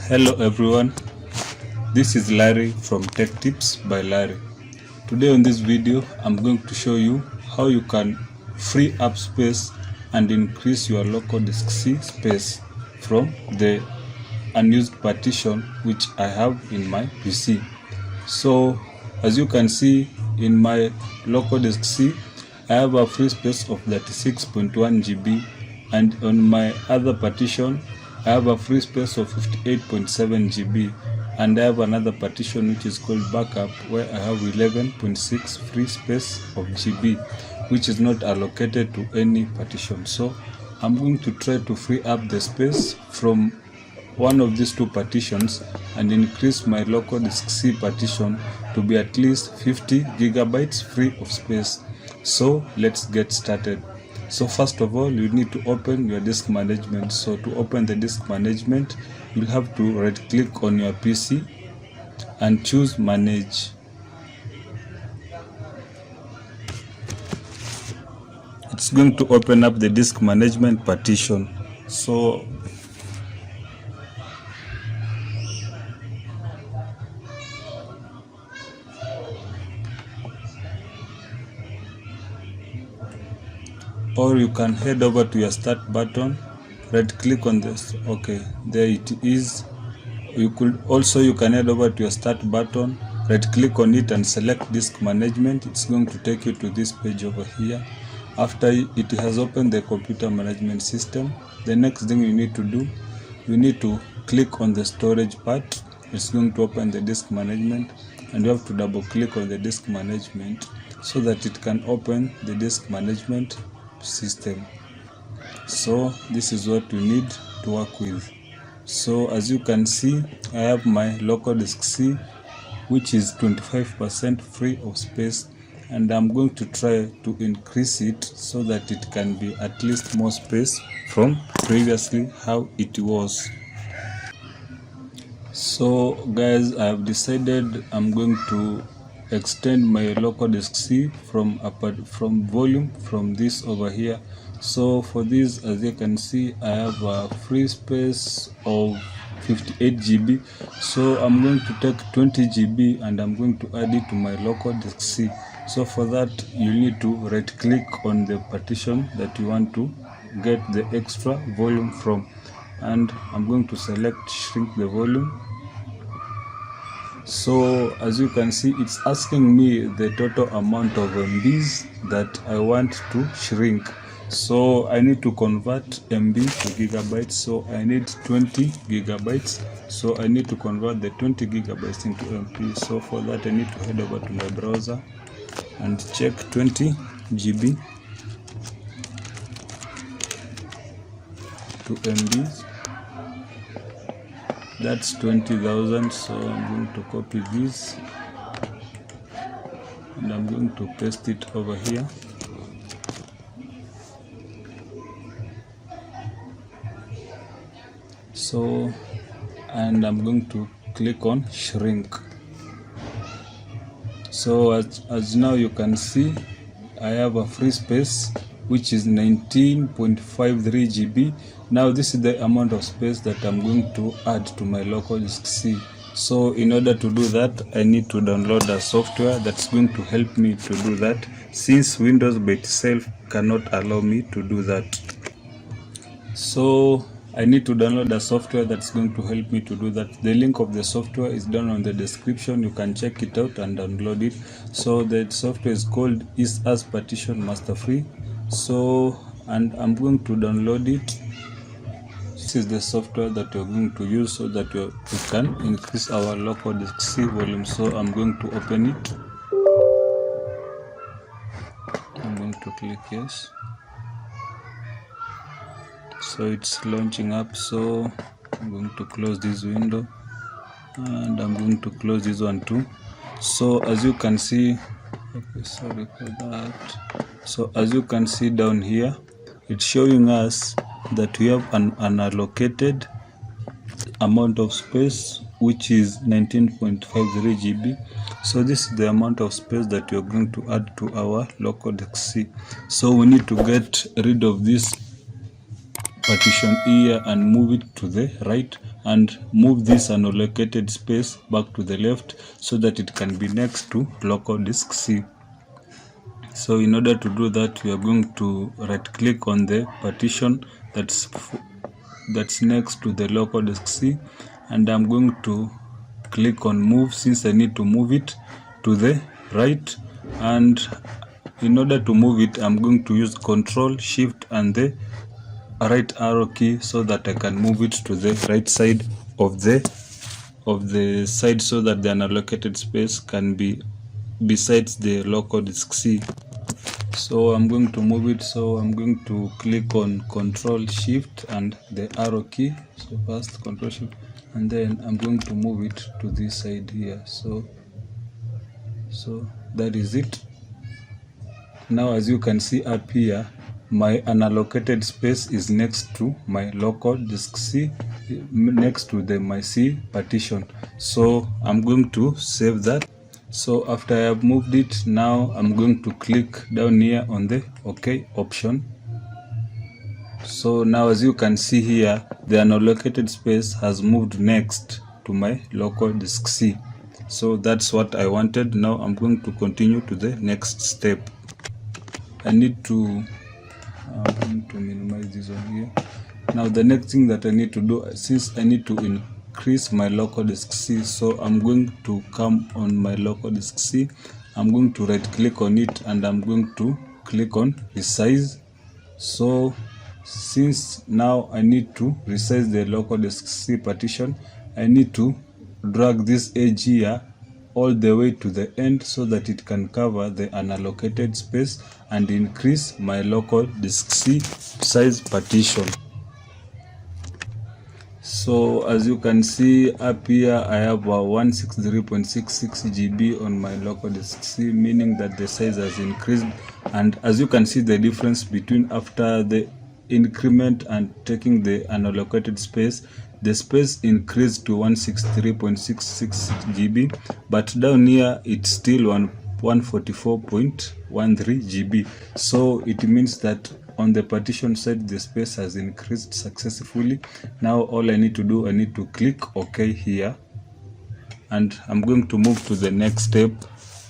Hello everyone, this is Larry from Tech Tips by Lary. Today on this video I'm going to show you how you can free up space and increase your local disk C space from the unused partition which I have in my PC. So as you can see, in my local disk C I have a free space of 36.1 GB, and on my other partition I have a free space of 58.7 GB, and I have another partition which is called backup where I have 11.6 free space of GB which is not allocated to any partition. So I'm going to try to free up the space from one of these two partitions and increase my local disk C partition to be at least 50 gigabytes free of space. So let's get started. So first of all, you need to open your disk management. So to open the disk management, you'll have to right click on your PC and choose manage. It's going to open up the disk management partition. So or you can head over to your start button, right click on this. Okay, there it is. You can head over to your start button, right click on it and select disk management. It's going to take you to this page over here. After it has opened the computer management system, the next thing you need to do, you need to click on the storage part. It's going to open the disk management, and you have to double click on the disk management so that it can open the disk management system. So this is what you need to work with. So as you can see, I have my local disk C which is 25% free of space, and I'm going to try to increase it so that it can be at least more space from previously how it was. So guys, I have decided I'm going to extend my local disk C from volume from this over here. So for this, as you can see, I have a free space of 58 GB. So I'm going to take 20 GB and I'm going to add it to my local disk C. So for that, you need to right click on the partition that you want to get the extra volume from, and I'm going to select shrink the volume. So as you can see, it's asking me the total amount of MBs that I want to shrink. So I need to convert MB to gigabytes. So I need 20 gigabytes. So I need to convert the 20 gigabytes into MB. So for that, I need to head over to my browser and check 20 GB to MB. That's 20,000. So I'm going to copy this and I'm going to paste it over here. So, and I'm going to click on shrink. So as now you can see, I have a free space which is 19.53 GB. Now this is the amount of space that I'm going to add to my local disk C. So in order to do that, I need to download a software that's going to help me to do that, since Windows by itself cannot allow me to do that. So I need to download a software that's going to help me to do that. The link of the software is down on the description. You can check it out and download it. So the software is called Resize Partition Master Free. So, and I'm going to download it. This is the software that we're going to use so that we can increase our local disk C volume. So I'm going to open it. I'm going to click yes. So it's launching up. So I'm going to close this window and I'm going to close this one too. So as you can see, okay, sorry for that. So as you can see down here, it's showing us that we have an unallocated amount of space which is 19.53 GB. So this is the amount of space that we are going to add to our local disk C. So we need to get rid of this partition here and move it to the right, and move this unallocated space back to the left so that it can be next to local disk C. So in order to do that, we are going to right click on the partition that's next to the local disk C, and I'm going to click on move since I need to move it to the right. And in order to move it, I'm going to use Control Shift and the right arrow key so that I can move it to the right side of the side, so that the unallocated space can be besides the local disk C. So I'm going to move it, so I'm going to click on Control Shift and the arrow key. So first Control Shift, and then I'm going to move it to this side here. So that is it. Now as you can see up here, my unallocated space is next to my local disk C, next to my C partition. So I'm going to save that. So after I have moved it, now I'm going to click down here on the OK option. So now as you can see here, the unallocated space has moved next to my local disk C. So that's what I wanted. Now I'm going to continue to the next step. I need to minimize this one here. Now the next thing that I need to do, since I need to increase my local disk C, so I'm going to come on my local disk C, I'm going to right click on it, and I'm going to click on resize. So since now I need to resize the local disk C partition, I need to drag this edge here all the way to the end so that it can cover the unallocated space and increase my local disk C size partition. So as you can see up here, I have a 163.66 GB on my local disk C, meaning that the size has increased. And as you can see the difference between after the increment and taking the unallocated space, the space increased to 163.66 GB, but down here it's still 144.13 GB. So it means that on the partition side the space has increased successfully. Now all I need to do, I need to click OK here, and I'm going to move to the next step,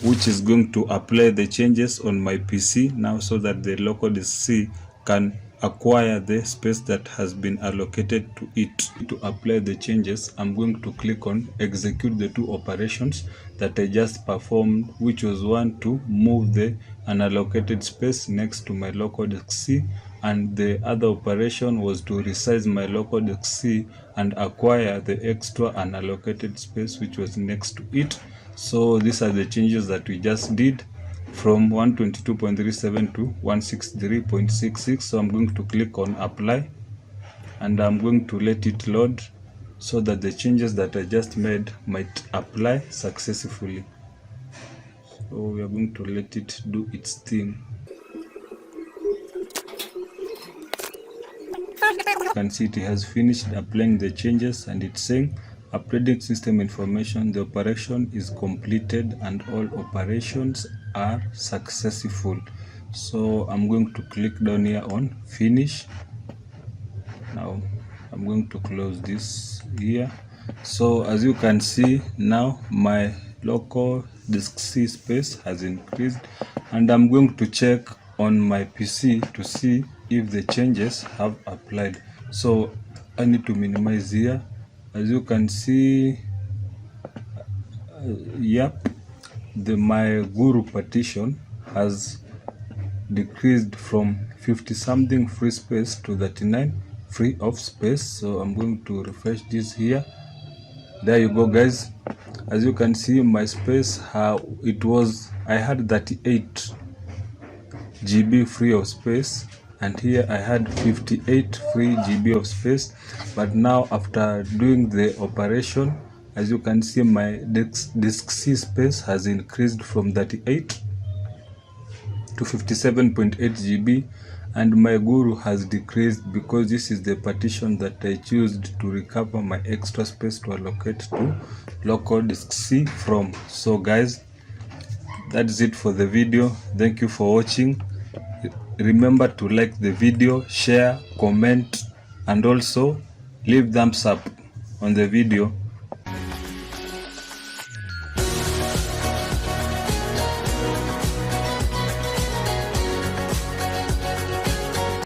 which is going to apply the changes on my PC now, so that the local disk C can acquire the space that has been allocated to it. To apply the changes, I'm going to click on execute the two operations that I just performed, which was one to move the unallocated space next to my local disk C, and the other operation was to resize my local disk C and acquire the extra unallocated space which was next to it. So these are the changes that we just did, from 122.37 to 163.66. So I'm going to click on apply, and I'm going to let it load so that the changes that I just made might apply successfully. So we are going to let it do its thing. You can see it has finished applying the changes, and it's saying updating system information, the operation is completed and all operations are successful. So I'm going to click down here on finish. Now I'm going to close this here. So as you can see, now my local disk C space has increased, and I'm going to check on my PC to see if the changes have applied. So I need to minimize here. As you can see, my Guru partition has decreased from 50 something free space to 39 free of space. So I'm going to refresh this here. There you go, guys. As you can see, my space, I had 38 GB free of space, and here I had 58 free GB of space. But now after doing the operation, as you can see, my disk C space has increased from 38 to 57.8 GB, and my Guru has decreased, because this is the partition that I chose to recover my extra space to allocate to local disk C from. So guys, that's it for the video. Thank you for watching. Remember to like the video, share, comment, and also leave thumbs up on the video